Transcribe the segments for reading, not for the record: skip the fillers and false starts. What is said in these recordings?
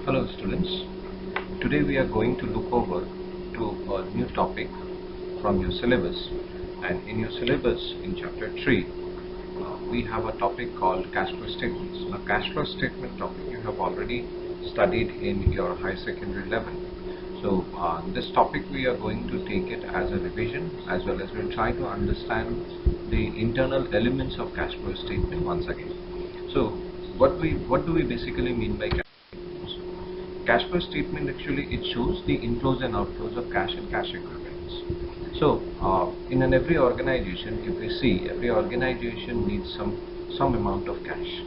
Hello students, today we are going to look over to a new topic from your syllabus, and in your syllabus in chapter 3 we have a topic called cash flow statements. Now cash flow statement topic you have already studied in your high secondary level. So this topic we are going to take it as a revision, as well as we'll try to understand the internal elements of cash flow statement once again. So what do we basically mean by cash flow statement? Actually, it shows the inflows and outflows of cash and cash equivalents. So, in every organization, if we see, every organization needs some amount of cash.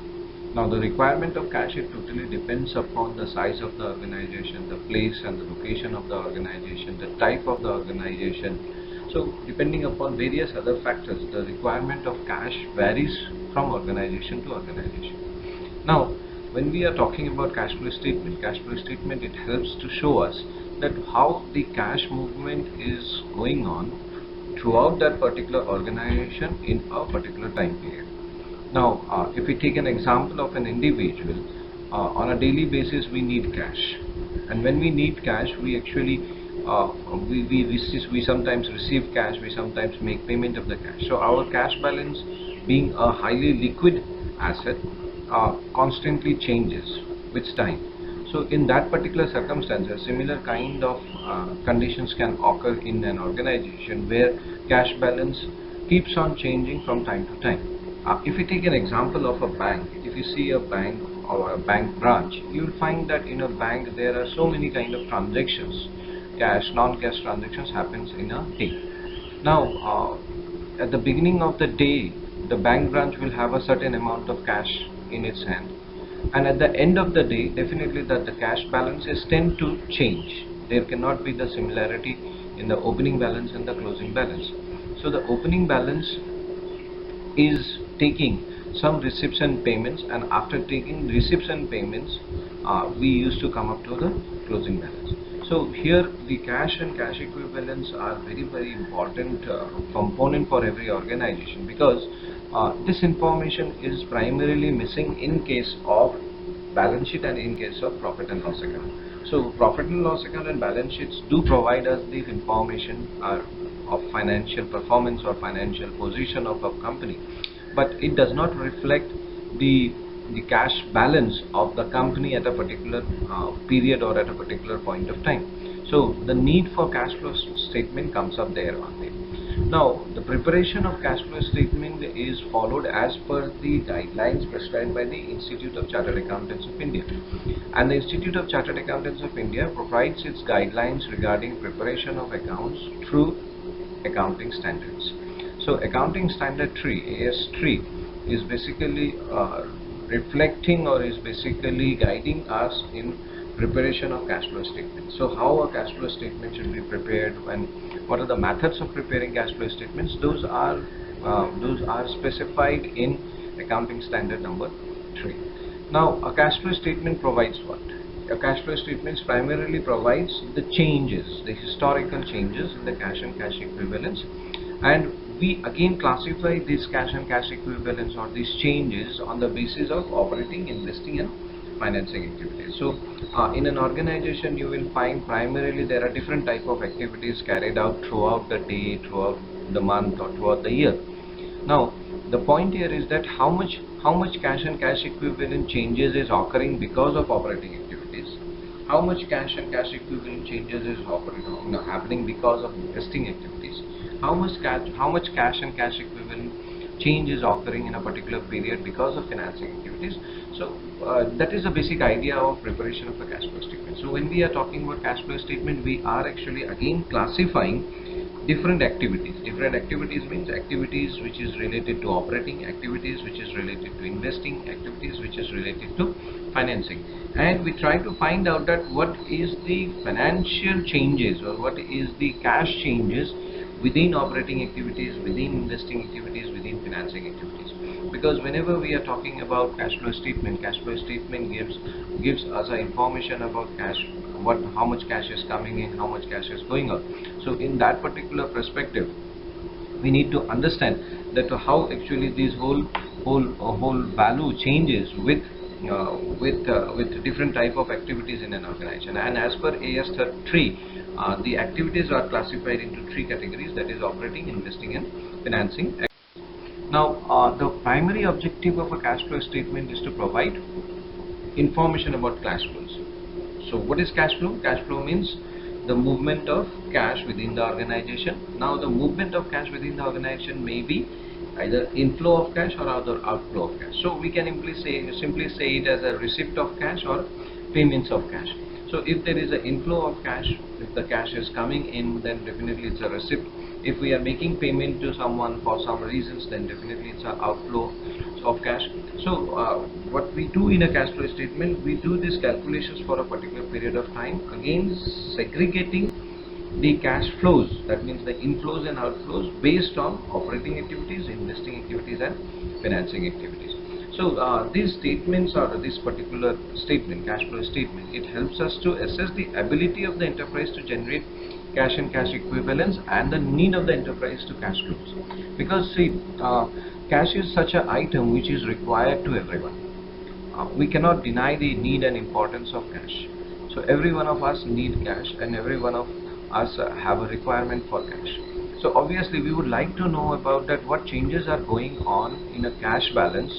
Now, the requirement of cash, it totally depends upon the size of the organization, the place and the location of the organization, the type of the organization. So, depending upon various other factors, the requirement of cash varies from organization to organization. Now, when we are talking about cash flow statement, it helps to show us that how the cash movement is going on throughout that particular organization in a particular time period. Now, if we take an example of an individual, on a daily basis we need cash, and when we need cash, we actually we sometimes receive cash, we sometimes make payment of the cash. So our cash balance, being a highly liquid asset, constantly changes with time. So in that particular circumstance, a similar kind of conditions can occur in an organization where cash balance keeps on changing from time to time. If we take an example of a bank, if you see a bank or a bank branch, you will find that in a bank there are so many kind of transactions. Cash, non-cash transactions happens in a day. Now, at the beginning of the day, the bank branch will have a certain amount of cash in its hand, and at the end of the day, definitely that the cash balances tend to change. There cannot be the similarity in the opening balance and the closing balance. So the opening balance is taking some receipts and payments, and after taking receipts and payments, we used to come up to the closing balance. So here the cash and cash equivalents are very important component for every organization, because this information is primarily missing in case of balance sheet and in case of profit and loss account. So profit and loss account and balance sheets do provide us the information of financial performance or financial position of a company, but it does not reflect the cash balance of the company at a particular period or at a particular point of time. So the need for cash flow statement comes up there only. Now, the preparation of cash flow statement is followed as per the guidelines prescribed by the Institute of Chartered Accountants of India, and the Institute of Chartered Accountants of India provides its guidelines regarding preparation of accounts through accounting standards. So accounting standard 3, AS3, is basically reflecting or is basically guiding us in preparation of cash flow statement. So how a cash flow statement should be prepared, and what are the methods of preparing cash flow statements, those are specified in accounting standard number 3. Now a cash flow statement provides what? A cash flow statement primarily provides the changes, the historical changes in the cash and cash equivalents, and we again classify these cash and cash equivalents or these changes on the basis of operating, investing and financing activities. So in an organization you will find primarily there are different type of activities carried out throughout the day, throughout the month or throughout the year. Now the point here is that how much cash and cash equivalent changes is occurring because of operating activities, how much cash and cash equivalent changes is happening because of investing activities, how much cash and cash equivalent change is occurring in a particular period because of financing activities. So that is the basic idea of preparation of a cash flow statement. So when we are talking about cash flow statement, we are actually again classifying different activities. Different activities means activities which is related to operating, activities which is related to investing, activities which is related to financing, and we try to find out that what is the financial changes or what is the cash changes within operating activities, within investing activities, within financing activities. Because whenever we are talking about cash flow statement gives us a information about cash, how much cash is coming in, how much cash is going out. So in that particular perspective, we need to understand that how actually this whole value changes with with different type of activities in an organization. And as per AS 3, the activities are classified into three categories, that is operating, investing and financing. Now the primary objective of a cash flow statement is to provide information about cash flows. So what is cash flow? Cash flow means the movement of cash within the organization. Now the movement of cash within the organization may be either inflow of cash or other outflow of cash. So we can simply say it as a receipt of cash or payments of cash. So if there is an inflow of cash, if the cash is coming in, then definitely it's a receipt. If we are making payment to someone for some reasons, then definitely it's an outflow of cash. So what we do in a cash flow statement, we do these calculations for a particular period of time, again segregating the cash flows, that means the inflows and outflows, based on operating activities, investing activities and financing activities. So these statements, or this particular statement, cash flow statement, it helps us to assess the ability of the enterprise to generate cash and cash equivalents and the need of the enterprise to cash flows. Because see, cash is such an item which is required to everyone. We cannot deny the need and importance of cash. So every one of us need cash, and every one of us have a requirement for cash. So obviously we would like to know about that, what changes are going on in a cash balance,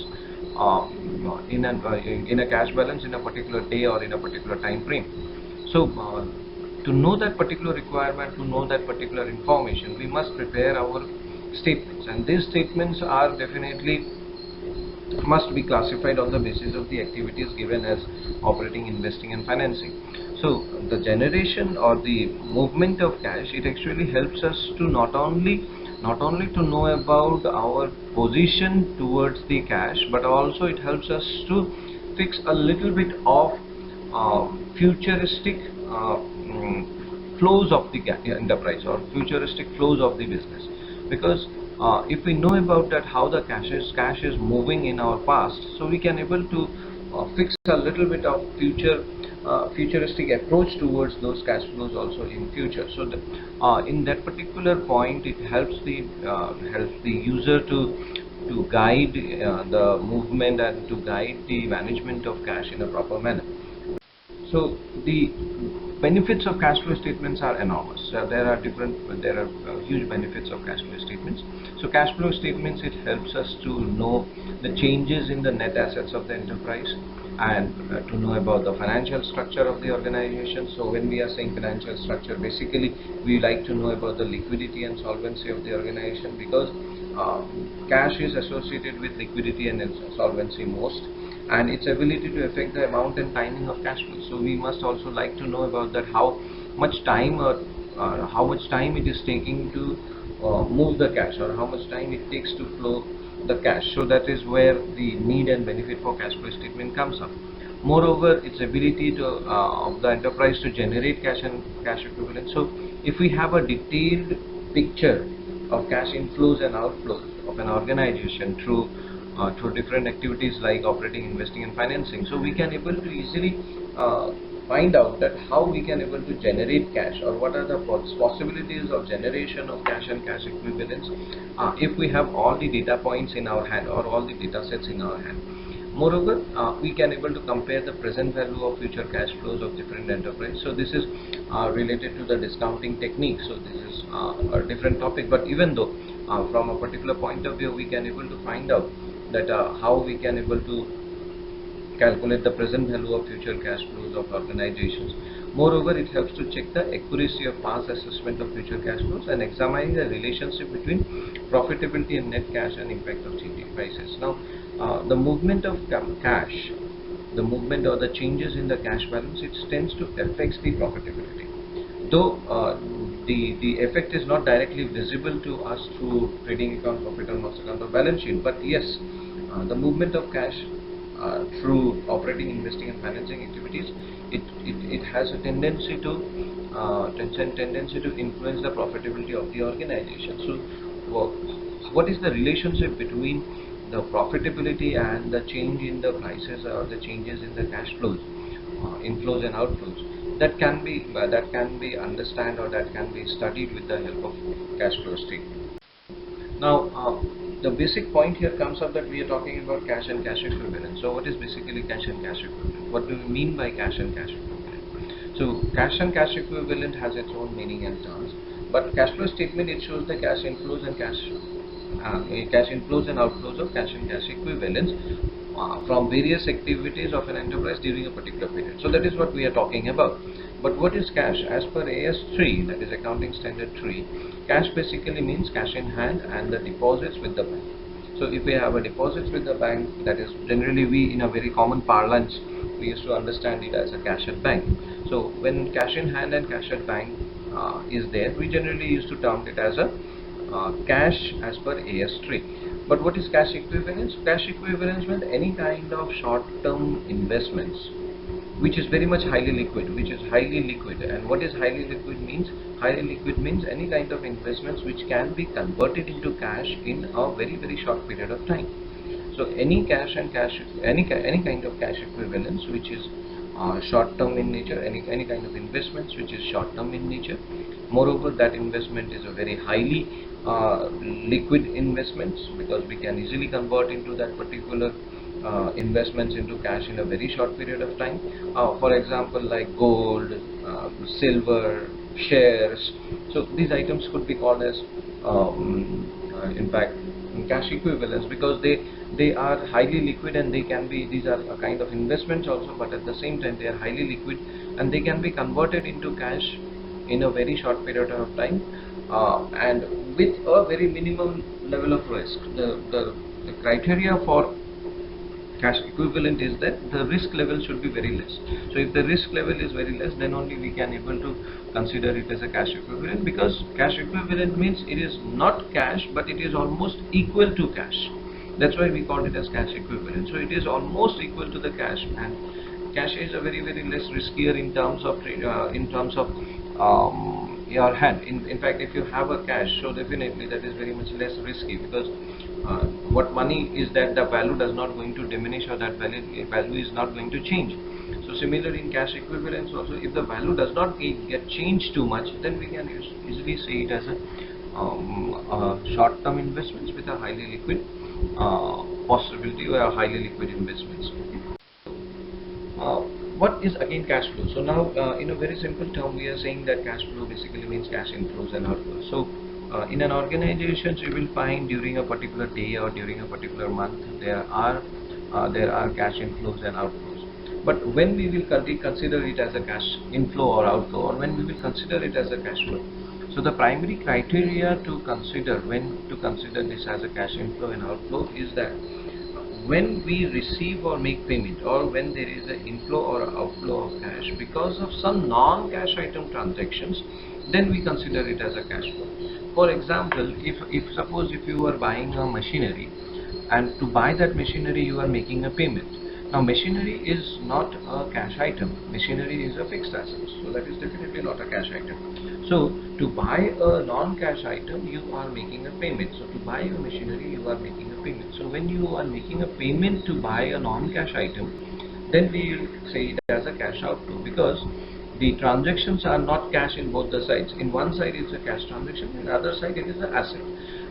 in a cash balance in a particular day or in a particular time frame. So to know that particular requirement, to know that particular information, we must prepare our statements, and these statements are definitely must be classified on the basis of the activities given as operating, investing and financing. So the generation or the movement of cash, it actually helps us to not only to know about our position towards the cash, but also it helps us to fix a little bit of futuristic flows of the enterprise, or futuristic flows of the business. Because if we know about that, how the cash is moving in our past, so we can able to fix a little bit of futuristic approach towards those cash flows also in future. So in that particular point, it helps the user to guide the movement and to guide the management of cash in a proper manner. So the benefits of cash flow statements are enormous. There are huge benefits of cash flow statements. So cash flow statements, it helps us to know the changes in the net assets of the enterprise, and to know about the financial structure of the organization. So when we are saying financial structure, basically we like to know about the liquidity and solvency of the organization, because cash is associated with liquidity and solvency most, and its ability to affect the amount and timing of cash flow. So we must also like to know about that, how much time it is taking to move the cash, or how much time it takes to flow the cash. So that is where the need and benefit for cash flow statement comes up. Moreover, its ability to of the enterprise to generate cash and cash equivalents. So if we have a detailed picture of cash inflows and outflows of an organization through different activities like operating, investing and financing, so we can able to easily find out that how we can able to generate cash, or what are the possibilities of generation of cash and cash equivalents if we have all the data points in our hand, or all the data sets in our hand. Moreover, we can able to compare the present value of future cash flows of different enterprise. So this is related to the discounting technique. So this is a different topic, but even though from a particular point of view, we can able to find out that how we can able to calculate the present value of future cash flows of organizations. Moreover, it helps to check the accuracy of past assessment of future cash flows, and examine the relationship between profitability and net cash and impact of changing prices. Now the movement of cash, the movement or the changes in the cash balance, it tends to affect the profitability, though the effect is not directly visible to us through trading account, profit and loss account or balance sheet. But yes, the movement of cash through operating, investing and financing activities, it has a tendency to influence the profitability of the organization. So what is the relationship between the profitability and the change in the prices, or the changes in the cash flows, inflows and outflows? That can be understand, or that can be studied with the help of cash flow statement. Now the basic point here comes up that we are talking about cash and cash equivalent. So what is basically cash and cash equivalent? What do we mean by cash and cash equivalent? So cash and cash equivalent has its own meaning and terms, but cash flow statement, it shows the cash inflows and cash inflows and outflows of cash and cash equivalents from various activities of an enterprise during a particular period. So that is what we are talking about. But what is cash? As per AS3, that is Accounting Standard 3, cash basically means cash in hand and the deposits with the bank. So if we have a deposits with the bank, that is generally, we in a very common parlance, we used to understand it as a cash at bank. So when cash in hand and cash at bank is there, we generally used to term it as a cash as per AS3. But what is cash equivalence? Cash equivalence means any kind of short-term investments which is very much highly liquid, and what is highly liquid means? Highly liquid means any kind of investments which can be converted into cash in a very short period of time. So any cash and cash, any kind of cash equivalence which is short term in nature, any kind of investments which is short term in nature. Moreover, that investment is a very highly liquid investments, because we can easily convert into that particular investments into cash in a very short period of time. For example, like gold, silver, shares. So these items could be called as in fact cash equivalents, because they are highly liquid, and they can be, these are a kind of investments also, but at the same time they are highly liquid and they can be converted into cash in a very short period of time, and with a very minimum level of risk. The criteria for cash equivalent is that the risk level should be very less. So if the risk level is very less, then only we can able to consider it as a cash equivalent, because cash equivalent means it is not cash, but it is almost equal to cash. That's why we call it as cash equivalent. So it is almost equal to the cash, and cash is a very less riskier in terms of your hand. In fact, if you have a cash, so definitely that is very much less risky, because what money is that the value does not going to diminish, or that value is not going to change. So similarly in cash equivalents also, if the value does not get changed too much, then we can easily say it as a short-term investments with a highly liquid possibility, or a highly liquid investments. What is again cash flow? So now in a very simple term, we are saying that cash flow basically means cash inflows and outflows. So in an organization, you will find during a particular day or during a particular month, there are cash inflows and outflows. But when we will consider it as a cash inflow or outflow, or when we will consider it as a cash flow, so the primary criteria to consider when to consider this as a cash inflow and outflow is that when we receive or make payment, or when there is an inflow or outflow of cash because of some non-cash item transactions, then we consider it as a cash flow. For example, if suppose if you are buying a machinery, and to buy that machinery you are making a payment. Now machinery is not a cash item, machinery is a fixed asset, so that is definitely not a cash item. So to buy a non-cash item, you are making a payment. So to buy a machinery, you are making a payment. So when you are making a payment to buy a non-cash item, then we will say it as a cash outflow, because the transactions are not cash in both the sides. In one side it's a cash transaction, in the other side it is an asset.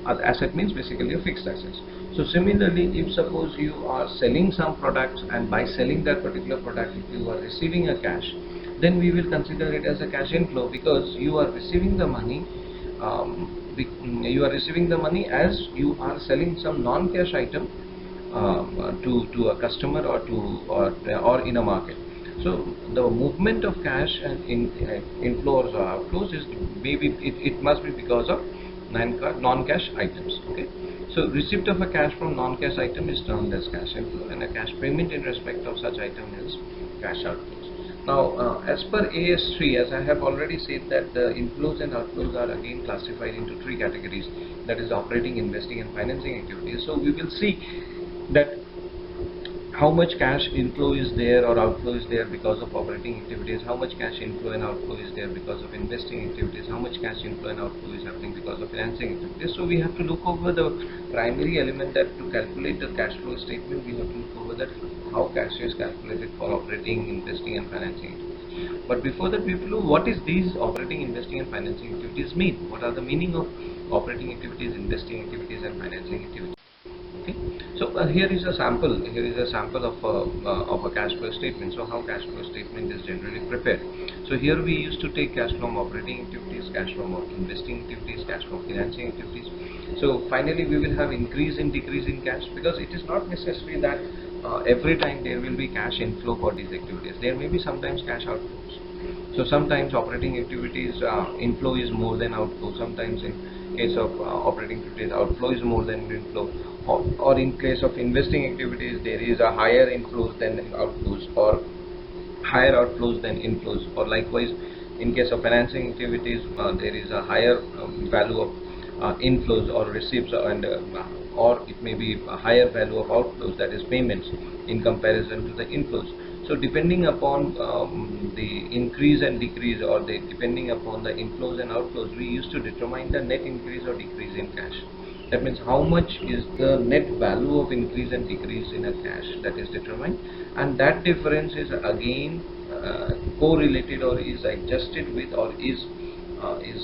Asset means basically a fixed assets. So similarly, if suppose you are selling some products, and by selling that particular product, if you are receiving a cash, then we will consider it as a cash inflow, because you are receiving the money. You are receiving the money as you are selling some non-cash item to a customer, or in a market. So the movement of cash and inflows or outflows is maybe it must be because of non-cash items. Okay, so receipt of a cash from non-cash item is termed as cash inflow, and a cash payment in respect of such item is cash outflows. Now as per AS3, as I have already said, that the inflows and outflows are again classified into three categories, that is operating, investing and financing activities. So we will see that how much cash inflow is there or outflow is there because of operating activities, how much cash inflow and outflow is there because of investing activities, how much cash inflow and outflow is happening because of financing activities. So we have to look over the primary element, that to calculate the cash flow statement, we have to look over that how cash is calculated for operating, investing and financing activities. But before that, we have to know what is these operating, investing and financing activities mean. What are the meaning of operating activities, investing activities and financing activities? Okay, so here is a sample. Here is a sample of a cash flow statement. So how cash flow statement is generally prepared. So here we used to take cash from operating activities, cash from investing activities, cash from financing activities. So finally we will have increase and decrease in cash, because it is not necessary that every time there will be cash inflow for these activities. There may be sometimes cash outflows. So sometimes operating activities inflow is more than outflow. Sometimes in case of operating activities outflow is more than inflow, or in case of investing activities there is a higher inflows than outflows, or higher outflows than inflows, or likewise in case of financing activities there is a higher value of inflows or receipts, and or it may be a higher value of outflows, that is payments, in comparison to the inflows. So depending upon the increase and decrease, or depending upon the inflows and outflows, we used to determine the net increase or decrease in cash. That means how much is the net value of increase and decrease in a cash, that is determined, and that difference is again correlated, or is adjusted with, or is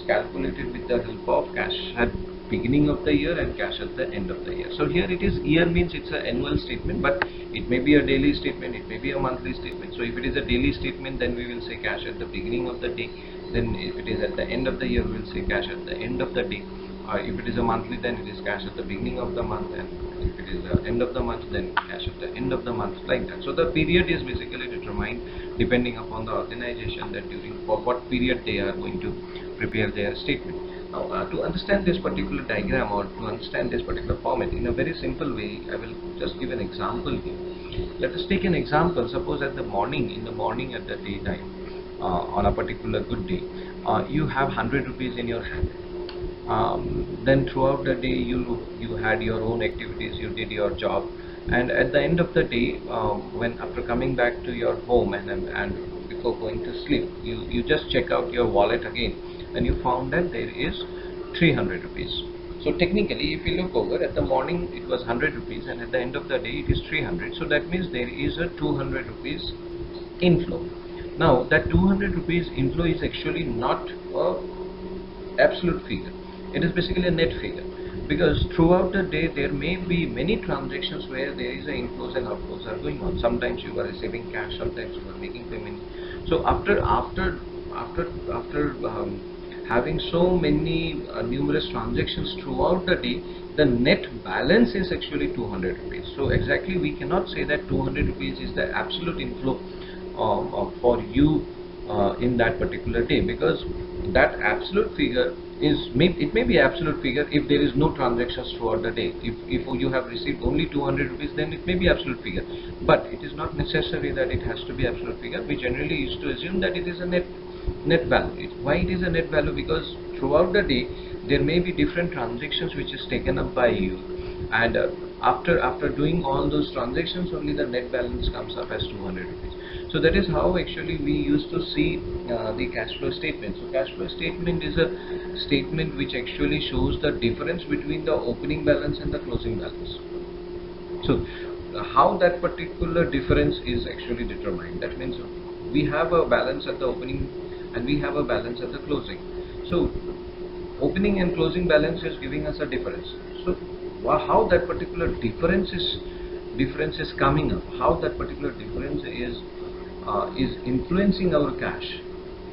calculated with the help of cash at beginning of the year and cash at the end of the year. So here it is, year means it's an annual statement, but it may be a daily statement, it may be a monthly statement. So if it is a daily statement, then we will say cash at the beginning of the day. Then if it is at the end of the year, we will say cash at the end of the day. If it is a monthly, then it is cash at the beginning of the month, and if it is the end of the month, then cash at the end of the month, like that. So the period is basically determined depending upon the organization, that during for what period they are going to prepare their statement. Now to understand this particular diagram, or to understand this particular format in a very simple way, I will just give an example here. Let us take an example. Suppose at the morning, in the morning at the daytime, on a particular good day, you have 100 rupees in your hand. Then throughout the day you had your own activities, you did your job, and at the end of the day, when after coming back to your home, and before going to sleep, you just check out your wallet again, and you found that there is 300 rupees. So technically, if you look over, at the morning it was 100 rupees, and at the end of the day it is 300. So that means there is a 200 rupees inflow. Now that 200 rupees inflow is actually not a absolute figure. It is basically a net figure, because throughout the day there may be many transactions where there is a inflows and outflows are going on. Sometimes you are receiving cash, sometimes you are making payment. So after having so many numerous transactions throughout the day, the net balance is actually 200 rupees. So exactly we cannot say that 200 rupees is the absolute inflow for you in that particular day, because that absolute figure it may be absolute figure if there is no transactions throughout the day. If you have received only 200 rupees, then it may be absolute figure, but it is not necessary that it has to be absolute figure. We generally used to assume that it is a net value. Why it is a net value? Because throughout the day there may be different transactions which is taken up by you, and after doing all those transactions, only the net balance comes up as 200 rupees. So that is how actually we used to see the cash flow statement. So cash flow statement is a statement which actually shows the difference between the opening balance and the closing balance. So how that particular difference is actually determined, that means we have a balance at the opening and we have a balance at the closing. So opening and closing balance is giving us a difference. So how that particular difference is coming up, how that particular difference is influencing our cash.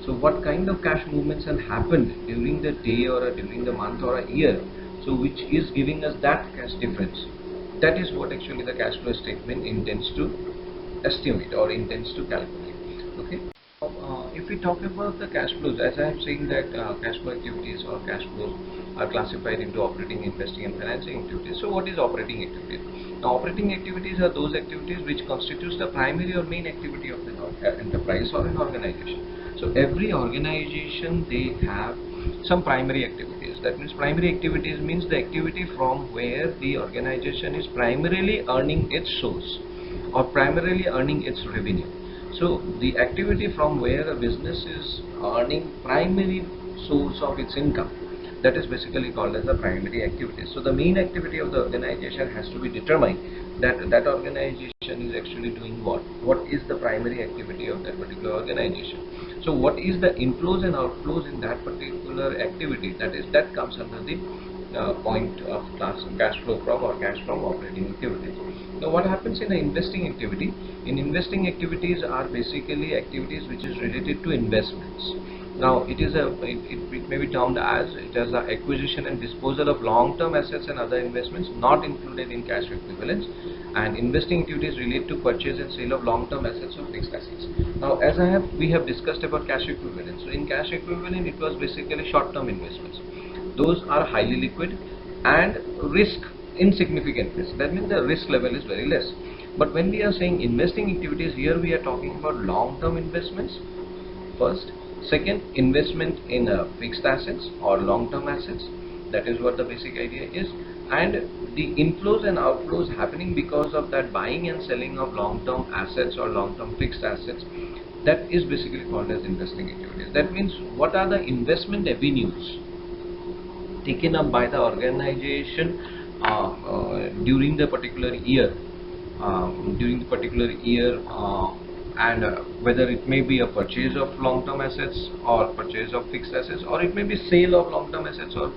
So what kind of cash movements have happened during the day, or during the month, or a year, so which is giving us that cash difference. That is what actually the cash flow statement intends to estimate or intends to calculate. Okay. If we talk about the cash flows, as I am saying that cash flow activities or cash flows are classified into operating, investing and financing activities. So what is operating activities? Now operating activities are those activities which constitutes the primary or main activity of the enterprise or an organization. So every organization, they have some primary activities. That means primary activities means the activity from where the organization is primarily earning its source or primarily earning its revenue. So the activity from where a business is earning primary source of its income, that is basically called as the primary activity. So the main activity of the organization has to be determined, that organization is actually doing what is the primary activity of that particular organization. So what is the inflows and outflows in that particular activity, that comes under the point of cash flow from or cash from operating activities. Now what happens in the investing activity? In investing activities are basically activities which is related to investments. Now it may be termed as it as the acquisition and disposal of long-term assets and other investments not included in cash equivalents, and investing activities relate to purchase and sale of long-term assets or fixed assets. Now as we have discussed about cash equivalents, so in cash equivalent it was basically short-term investments. Those are highly liquid and insignificant risk. That means the risk level is very less. But when we are saying investing activities, here we are talking about long-term investments first. Second, investment in fixed assets or long-term assets. That is what the basic idea is. And the inflows and outflows happening because of that buying and selling of long-term assets or long-term fixed assets, that is basically called as investing activities. That means what are the investment avenues taken up by the organization during the particular year, and whether it may be a purchase of long-term assets or purchase of fixed assets, or it may be sale of long-term assets or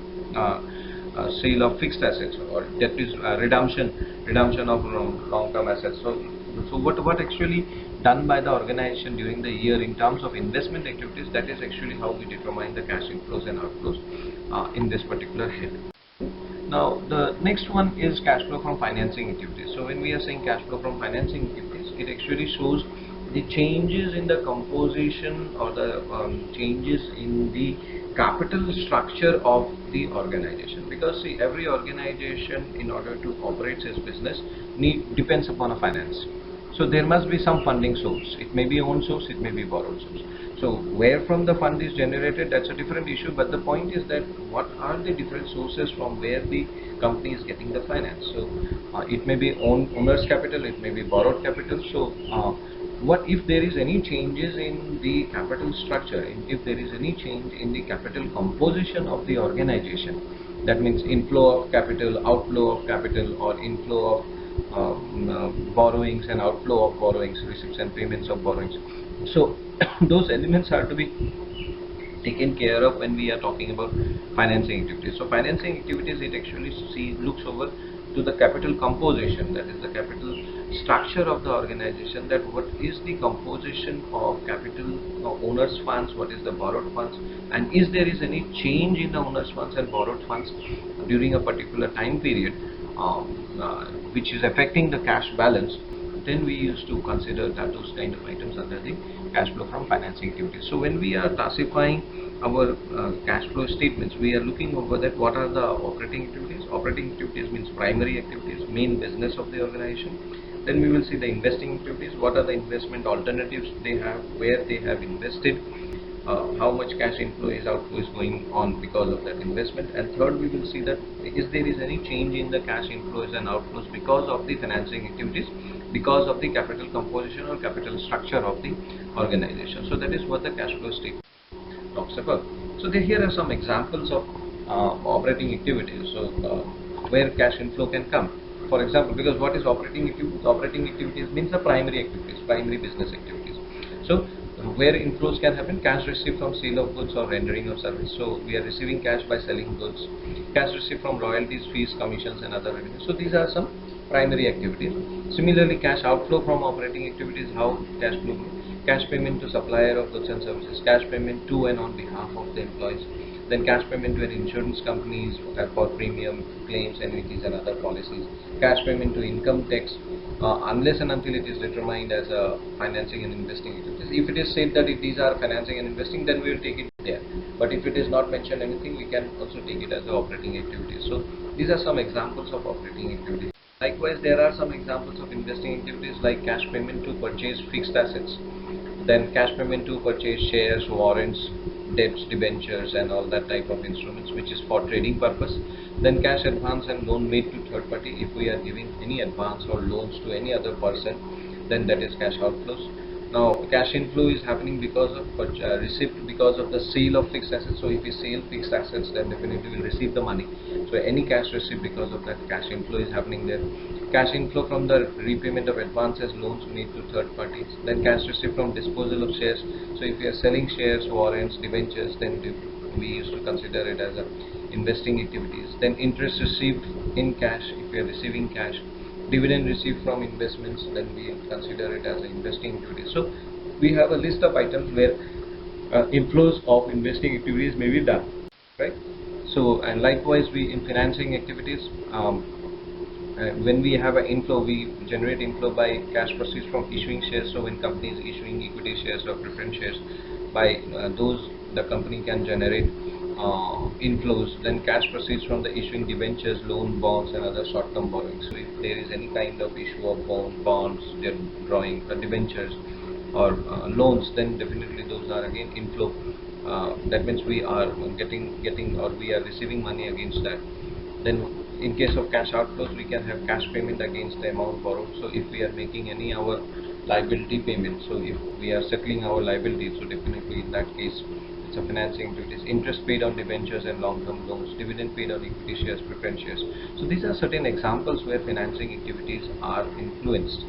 sale of fixed assets, or that is redemption of long-term assets. So what actually done by the organization during the year in terms of investment activities, that is actually how we determine the cash inflows and outflows in this particular head. Now the next one is cash flow from financing activities. So when we are saying cash flow from financing activities, it actually shows the changes in the composition or the changes in the capital structure of the organization. Because see, every organization in order to operate its business depends upon a finance. So there must be some funding source. It may be own source, it may be borrowed source. So where from the fund is generated, that's a different issue, but the point is that what are the different sources from where the company is getting the finance. So it may be owner's capital, it may be borrowed capital. So what if there is any changes in the capital structure, if there is any change in the capital composition of the organization, that means inflow of capital, outflow of capital, or inflow of borrowings and outflow of borrowings, receipts and payments of borrowings. So those elements are to be taken care of when we are talking about financing activities. So financing activities, it actually looks over to the capital composition, that is the capital structure of the organization, that what is the composition of capital owners funds, what is the borrowed funds, and is there is any change in the owners funds and borrowed funds during a particular time period which is affecting the cash balance, then we used to consider that those kind of items under the cash flow from financing activities. So when we are classifying our cash flow statements, we are looking over that what are the operating activities. Operating activities means primary activities, main business of the organization. Then we will see the investing activities, what are the investment alternatives they have, where they have invested, how much cash inflow is outflow is going on because of that investment. And third, we will see that if there is any change in the cash inflows and outflows because of the financing activities, because of the capital composition or capital structure of the organization. So that is what the cash flow statement talks about. So here are some examples of operating activities, so where cash inflow can come. For example, because what is operating activities? Operating activities means the primary activities, primary business activities. So where inflows can happen: cash received from sale of goods or rendering of service. So we are receiving cash by selling goods. Cash received from royalties, fees, commissions and other revenues. So these are some primary activities. Similarly, cash outflow from operating activities, how cash flow: cash payment to supplier of goods and services, cash payment to and on behalf of the employees, then cash payment to an insurance companies for premium, claims, annuities and other policies, cash payment to income tax, unless and until it is determined as a financing and investing activities. If it is said that these are financing and investing, then we will take it there. But if it is not mentioned anything, we can also take it as operating activities. So these are some examples of operating activities. Likewise, there are some examples of investing activities like cash payment to purchase fixed assets, then cash payment to purchase shares, warrants, debts, debentures and all that type of instruments which is for trading purpose. Then cash advance and loan made to third party. If we are giving any advance or loans to any other person, then that is cash outflows. Now cash inflow is happening because of receipt because of the sale of fixed assets. So if we sell fixed assets, then definitely we will receive the money. So any cash received because of that, cash inflow is happening there. Cash inflow from the repayment of advances, loans made to third parties. Then cash received from disposal of shares. So if we are selling shares, warrants, debentures, then we used to consider it as a investing activities. Then interest received in cash, if we are receiving cash. Dividend received from investments, then we consider it as an investing activity. So we have a list of items where inflows of investing activities may be done, right? So, and likewise we in financing activities, when we have an inflow, we generate inflow by cash proceeds from issuing shares. So when company is issuing equity shares or preference shares, by those the company can generate inflows. Then cash proceeds from the issuing debentures, loan, bonds and other short-term borrowings. So if there is any kind of issue of bonds, they're drawing debentures or loans, then definitely those are again inflow. That means we are getting or we are receiving money against that. Then in case of cash outflows, we can have cash payment against the amount borrowed. So if we are making any our liability payment, so if we are settling our liability, so definitely in that case it's a financing activities. Interest paid on debentures and long-term loans, dividend paid on equity shares, preference shares. So these are certain examples where financing activities are influenced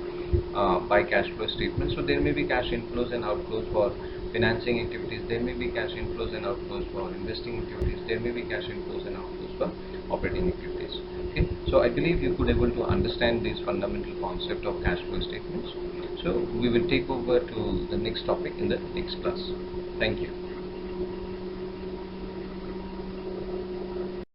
by cash flow statements. So there may be cash inflows and outflows for financing activities, there may be cash inflows and outflows for investing activities, there may be cash inflows and outflows for operating activities. Okay, so I believe you could able to understand this fundamental concept of cash flow statements. So we will take over to the next topic in the next class. Thank you.